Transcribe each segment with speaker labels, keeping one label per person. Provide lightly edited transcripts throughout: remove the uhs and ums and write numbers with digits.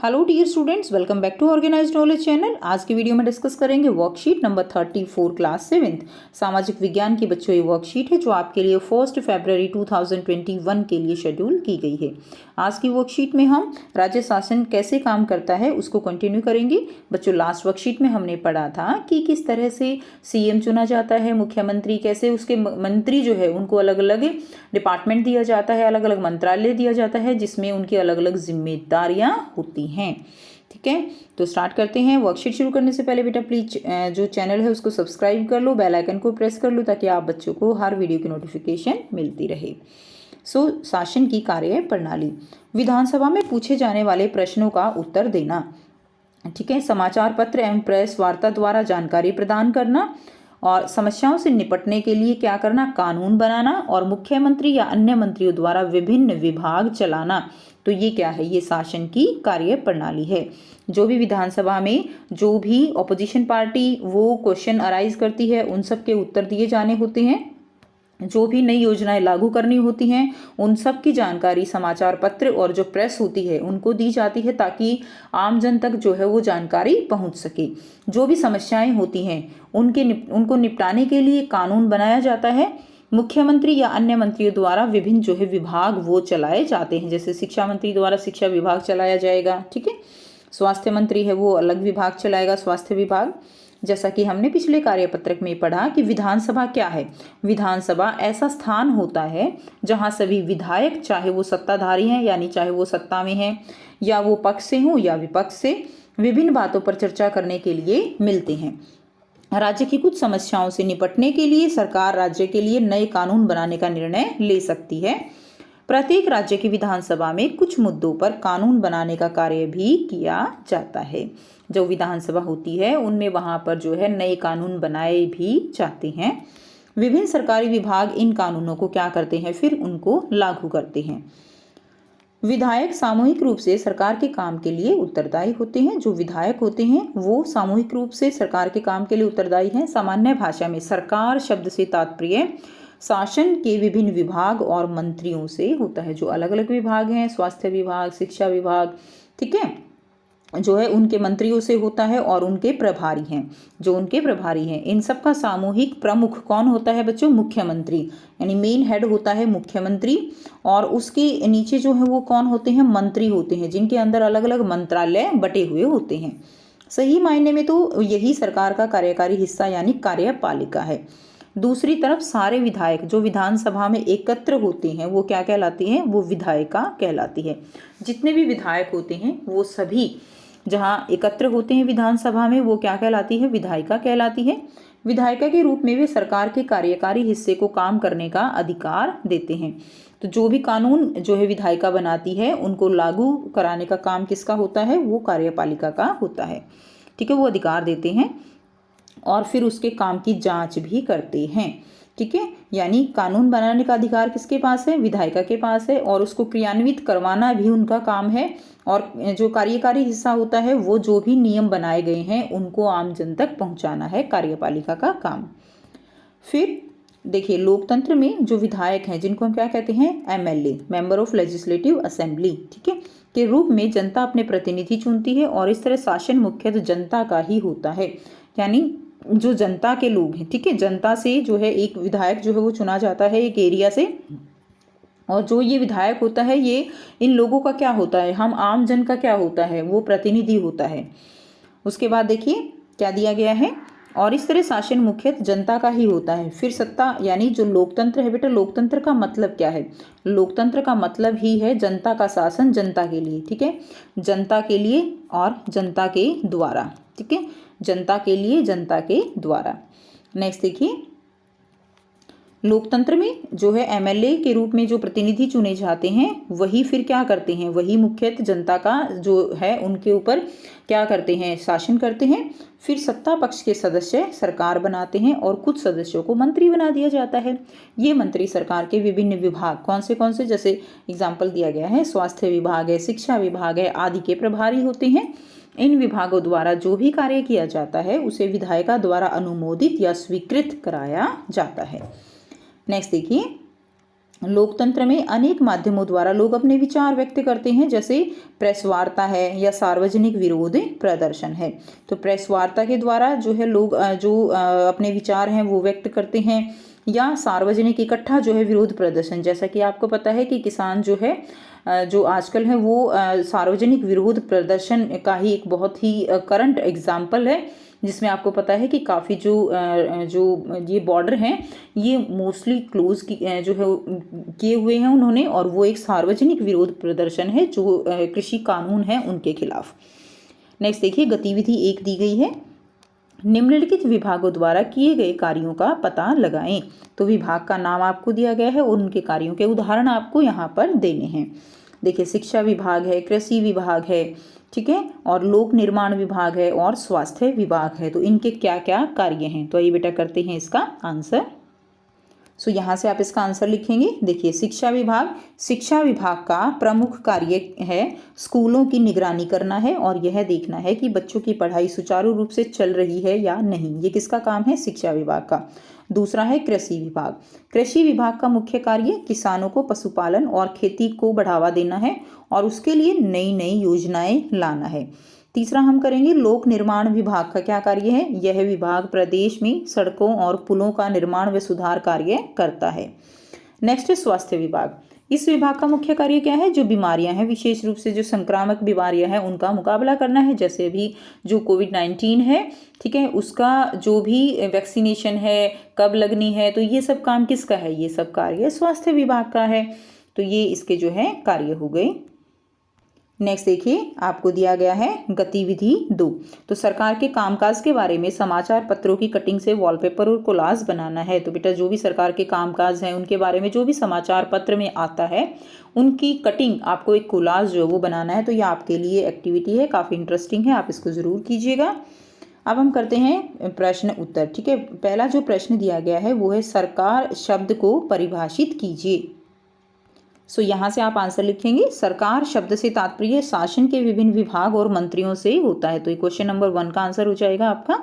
Speaker 1: Hello dear students, welcome back to organised knowledge channel. आज की video में discuss करेंगे वर्कशीट नंबर 34 क्लास 7 सामाजिक विज्ञान की बच्चों ये वर्कशीट है जो आपके लिए 1 फरवरी 2021 के लिए शेड्यूल की गई है। आज की वर्कशीट में हम राज्य शासन कैसे काम करता है उसको कंटिन्यू करेंगे। बच्चों, लास्ट वर्कशीट में हमने पढ़ा था कि किस तरह से सीएम चुना जाता है, मुख्यमंत्री कैसे, उसके मंत्री जो है उनको अलग अलग डिपार्टमेंट दिया जाता है, अलग अलग मंत्रालय दिया जाता है जिसमें उनकी अलग अलग जिम्मेदारियां होती हैं। ठीक है, तो स्टार्ट करते हैं। वर्कशीट शुरू करने से पहले बेटा प्लीज जो चैनल है उसको सब्सक्राइब कर लो, बेल आइकन को प्रेस कर लो ताकि आप बच्चों को हर वीडियो की नोटिफिकेशन मिलती रहे। शासन की कार्य प्रणाली, विधानसभा में पूछे जाने वाले प्रश्नों का उत्तर देना। ठीक है, समाचार पत्र एवं प्रेस वार्ता द्वारा जानकारी प्रदान करना और समस्याओं से निपटने के लिए क्या करना, कानून बनाना और मुख्यमंत्री या अन्य मंत्रियों द्वारा विभिन्न विभाग चलाना। तो ये क्या है, ये शासन की कार्य प्रणाली है। जो भी विधानसभा में जो भी ऑपोजिशन पार्टी वो क्वेश्चन अराइज करती है उन सब के उत्तर दिए जाने होते हैं। जो भी नई योजनाएं लागू करनी होती हैं उन सब की जानकारी समाचार पत्र और जो प्रेस होती है उनको दी जाती है ताकि आम जन तक जो है वो जानकारी पहुंच सके। जो भी समस्याएं होती हैं उनको निपटाने के लिए कानून बनाया जाता है। मुख्यमंत्री या अन्य मंत्रियों द्वारा विभिन्न जो है विभाग वो चलाए जाते हैं। जैसे शिक्षा मंत्री द्वारा शिक्षा विभाग चलाया जाएगा। ठीक है, स्वास्थ्य मंत्री है वो अलग विभाग चलाएगा, स्वास्थ्य विभाग। जैसा कि हमने पिछले कार्यपत्रक में पढ़ा कि विधानसभा क्या है, विधानसभा ऐसा स्थान होता है जहां सभी विधायक, चाहे वो सत्ताधारी हैं यानी चाहे वो सत्ता में हैं या वो पक्ष से हों या विपक्ष से, विभिन्न बातों पर चर्चा करने के लिए मिलते हैं। राज्य की कुछ समस्याओं से निपटने के लिए सरकार राज्य के लिए नए कानून बनाने का निर्णय ले सकती है। प्रत्येक राज्य की विधानसभा में कुछ मुद्दों पर कानून बनाने का कार्य भी किया जाता है। जो विधानसभा होती है उनमें वहां पर जो है नए कानून बनाए भी जाते हैं। विभिन्न सरकारी विभाग इन कानूनों को क्या करते हैं, फिर उनको लागू करते हैं। विधायक सामूहिक रूप से सरकार के काम के लिए उत्तरदायी होते हैं। जो विधायक होते हैं वो सामूहिक रूप से सरकार के काम के लिए उत्तरदायी हैं। सामान्य भाषा में सरकार शब्द से तात्पर्य शासन के विभिन्न विभाग और मंत्रियों से होता है। जो अलग अलग विभाग हैं, स्वास्थ्य विभाग, शिक्षा विभाग, ठीक है, जो है उनके मंत्रियों से होता है और उनके प्रभारी हैं। जो उनके प्रभारी हैं इन सब का सामूहिक प्रमुख कौन होता है बच्चों, मुख्यमंत्री, यानी मेन हेड होता है मुख्यमंत्री। और उसके नीचे जो है वो कौन होते हैं, मंत्री होते हैं जिनके अंदर अलग अलग मंत्रालय बटे हुए होते हैं। सही मायने में तो यही सरकार का कार्यकारी हिस्सा यानी कार्यपालिका है। दूसरी तरफ सारे विधायक जो विधानसभा में एकत्र होते हैं वो क्या कहलाती हैं, वो विधायिका कहलाती है। जितने भी विधायक होते हैं वो सभी जहाँ एकत्र होते हैं विधानसभा में वो क्या कहलाती है, विधायिका कहलाती है। विधायिका के रूप में वे सरकार के कार्यकारी हिस्से को काम करने का अधिकार देते हैं। तो जो भी कानून जो है विधायिका बनाती है उनको लागू कराने का काम किसका होता है, वो कार्यपालिका का होता है। ठीक है, वो अधिकार देते हैं और फिर उसके काम की जांच भी करते हैं। ठीक है, यानी कानून बनाने का अधिकार किसके पास है, विधायिका के पास है, और उसको क्रियान्वित करवाना भी उनका काम है। और जो कार्यकारी हिस्सा होता है वो जो भी नियम बनाए गए हैं उनको आम जन तक पहुंचाना है कार्यपालिका का काम। फिर देखिए, लोकतंत्र में जो विधायक हैं जिनको हम क्या कहते हैं, MLA, member of legislative assembly, ठीक है, के रूप में जनता अपने प्रतिनिधि चुनती है और इस तरह शासन मुख्यतः जनता का ही होता है। यानी जो जनता के लोग हैं, ठीक है, जनता से जो है एक विधायक जो है वो चुना जाता है एक एरिया से। और जो ये विधायक होता है ये इन लोगों का क्या होता है, हम आम जन का क्या होता है, वो प्रतिनिधि होता है। उसके बाद देखिए क्या दिया गया है, और इस तरह शासन मुख्यतः जनता का ही होता है। फिर सत्ता यानी जो लोकतंत्र है बेटा, लोकतंत्र का मतलब क्या है, लोकतंत्र का मतलब ही है जनता का शासन जनता के लिए। ठीक है, जनता के लिए और जनता के द्वारा। ठीक है, जनता के लिए जनता के द्वारा। नेक्स्ट देखिए, लोकतंत्र में जो है एमएलए के रूप में जो प्रतिनिधि चुने जाते हैं वही फिर क्या करते हैं, वही मुख्यतः जनता का जो है उनके ऊपर क्या करते हैं, शासन करते हैं। फिर सत्ता पक्ष के सदस्य सरकार बनाते हैं और कुछ सदस्यों को मंत्री बना दिया जाता है। ये मंत्री सरकार के विभिन्न विभाग कौन से जैसे एग्जाम्पल दिया गया है, स्वास्थ्य विभाग है, शिक्षा विभाग है आदि के प्रभारी होते हैं। इन विभागों द्वारा जो भी कार्य किया जाता है उसे विधायिका द्वारा अनुमोदित या स्वीकृत कराया जाता है। नेक्स्ट देखिए, लोकतंत्र में अनेक माध्यमों द्वारा लोग अपने विचार व्यक्त करते हैं, जैसे प्रेस वार्ता है या सार्वजनिक विरोध प्रदर्शन है। तो प्रेस वार्ता के द्वारा जो है लोग अपने विचार हैं वो व्यक्त करते हैं, या सार्वजनिक इकट्ठा जो है विरोध प्रदर्शन, जैसा कि आपको पता है कि किसान जो है जो आजकल है वो सार्वजनिक विरोध प्रदर्शन का ही एक बहुत ही करंट एग्जाम्पल है, जिसमें आपको पता है कि काफ़ी जो ये बॉर्डर हैं ये मोस्टली क्लोज जो है किए हुए हैं उन्होंने, और वो एक सार्वजनिक विरोध प्रदर्शन है जो कृषि कानून है उनके खिलाफ। नेक्स्ट देखिए, गतिविधि 1 दी गई है, निम्नलिखित विभागों द्वारा किए गए कार्यों का पता लगाएं। तो विभाग का नाम आपको दिया गया है और उनके कार्यों के उदाहरण आपको यहाँ पर देने हैं। देखिए, शिक्षा विभाग है, कृषि विभाग है, ठीक है, और लोक निर्माण विभाग है और स्वास्थ्य विभाग है। तो इनके क्या क्या कार्य हैं, तो ये बेटा करते हैं इसका आंसर। सो यहाँ से आप इसका आंसर लिखेंगे। देखिए, शिक्षा विभाग का प्रमुख कार्य है स्कूलों की निगरानी करना है और यह देखना है कि बच्चों की पढ़ाई सुचारू रूप से चल रही है या नहीं। ये किसका काम है? शिक्षा विभाग का। दूसरा है कृषि विभाग का मुख्य कार्य किसानों को पशुपालन और खेती को बढ़ावा देना है और उसके लिए नई नई योजनाएं लाना है। तीसरा हम करेंगे लोक निर्माण विभाग का क्या कार्य है? यह विभाग प्रदेश में सड़कों और पुलों का निर्माण व सुधार कार्य करता है। नेक्स्ट है स्वास्थ्य विभाग। इस विभाग का मुख्य कार्य क्या है? जो बीमारियां हैं, विशेष रूप से जो संक्रामक बीमारियां हैं उनका मुकाबला करना है, जैसे अभी जो कोविड-19 है, ठीक है, उसका जो भी वैक्सीनेशन है, कब लगनी है, तो ये सब काम किसका है? ये सब कार्य स्वास्थ्य विभाग का है। तो ये इसके जो है कार्य हो गए। नेक्स्ट देखिए, आपको दिया गया है गतिविधि 2। तो सरकार के कामकाज के बारे में समाचार पत्रों की कटिंग से वॉलपेपर और कोलाज बनाना है। तो बेटा जो भी सरकार के कामकाज हैं उनके बारे में जो भी समाचार पत्र में आता है उनकी कटिंग आपको एक कोलाज जो वो बनाना है। तो ये आपके लिए एक्टिविटी है, काफ़ी इंटरेस्टिंग है, आप इसको ज़रूर कीजिएगा। अब हम करते हैं प्रश्न उत्तर, ठीक है। पहला जो प्रश्न दिया गया है वो है सरकार शब्द को परिभाषित कीजिए। सो यहाँ से आप आंसर लिखेंगे। सरकार शब्द से तात्पर्य शासन के विभिन्न विभाग और मंत्रियों से होता है। तो ये क्वेश्चन नंबर 1 का आंसर हो जाएगा आपका।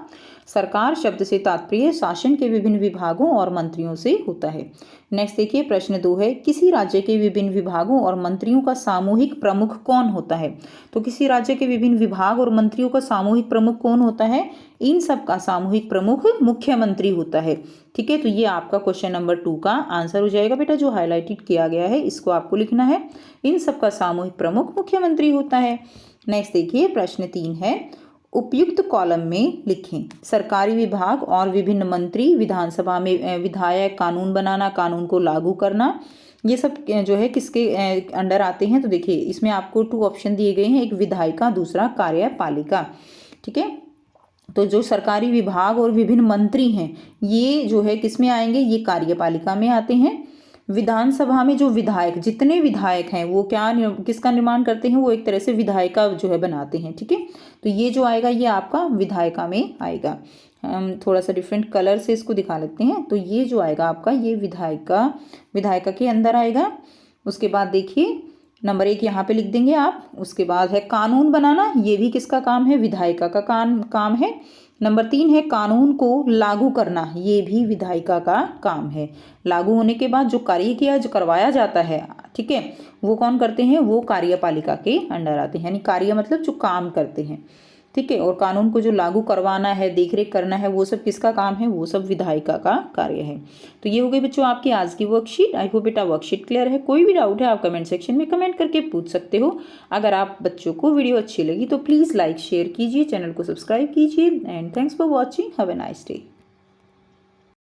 Speaker 1: सरकार शब्द से तात्पर्य शासन के विभिन्न विभागों और मंत्रियों से होता है। नेक्स्ट देखिए, प्रश्न 2 है किसी राज्य के विभिन्न विभागों और मंत्रियों का सामूहिक प्रमुख कौन होता है? तो किसी राज्य के विभिन्न विभाग और मंत्रियों का सामूहिक प्रमुख कौन होता है? इन सब का सामूहिक प्रमुख मुख्यमंत्री होता है, ठीक है। तो ये आपका क्वेश्चन नंबर 2 का आंसर हो जाएगा बेटा, जो हाईलाइटेड किया गया है इसको आपको लिखना है। इन सब का सामूहिक प्रमुख मुख्यमंत्री होता है। नेक्स्ट देखिए, प्रश्न 3 है उपयुक्त कॉलम में लिखें सरकारी विभाग और विभिन्न मंत्री, विधानसभा में विधायक, कानून बनाना, कानून को लागू करना, ये सब जो है किसके अंडर आते हैं? तो देखिए इसमें आपको 2 ऑप्शन दिए गए हैं, एक विधायिका, दूसरा कार्यपालिका, ठीक है। तो जो सरकारी विभाग और विभिन्न मंत्री हैं ये जो है किस में आएंगे? ये कार्यपालिका में आते हैं। विधानसभा में जो विधायक, जितने विधायक हैं वो किसका निर्माण करते हैं? वो एक तरह से विधायिका जो है बनाते हैं, ठीक है। तो ये जो आएगा ये आपका विधायिका में आएगा। हम थोड़ा सा डिफरेंट कलर से इसको दिखा लेते हैं। तो ये जो आएगा आपका ये विधायिका के अंदर आएगा। उसके बाद देखिए नंबर 1 यहाँ पे लिख देंगे आप। उसके बाद है कानून बनाना, ये भी किसका काम है? विधायिका का काम है। नंबर 3 है कानून को लागू करना, ये भी विधायिका का काम है। लागू होने के बाद जो कार्य जो करवाया जाता है, ठीक है, वो कौन करते हैं? वो कार्यपालिका के अंडर आते हैं, यानी कार्य मतलब जो काम करते हैं, ठीक है। और कानून को जो लागू करवाना है, देखरेख करना है, वो सब किसका काम है? वो सब विधायिका का कार्य है। तो ये हो गई बच्चों आपकी आज की वर्कशीट। आई होप बेटा वर्कशीट क्लियर है। कोई भी डाउट है आप कमेंट सेक्शन में कमेंट करके पूछ सकते हो। अगर आप बच्चों को वीडियो अच्छी लगी तो प्लीज़ लाइक शेयर कीजिए, चैनल को सब्सक्राइब कीजिए and thanks for watching. Have a nice day.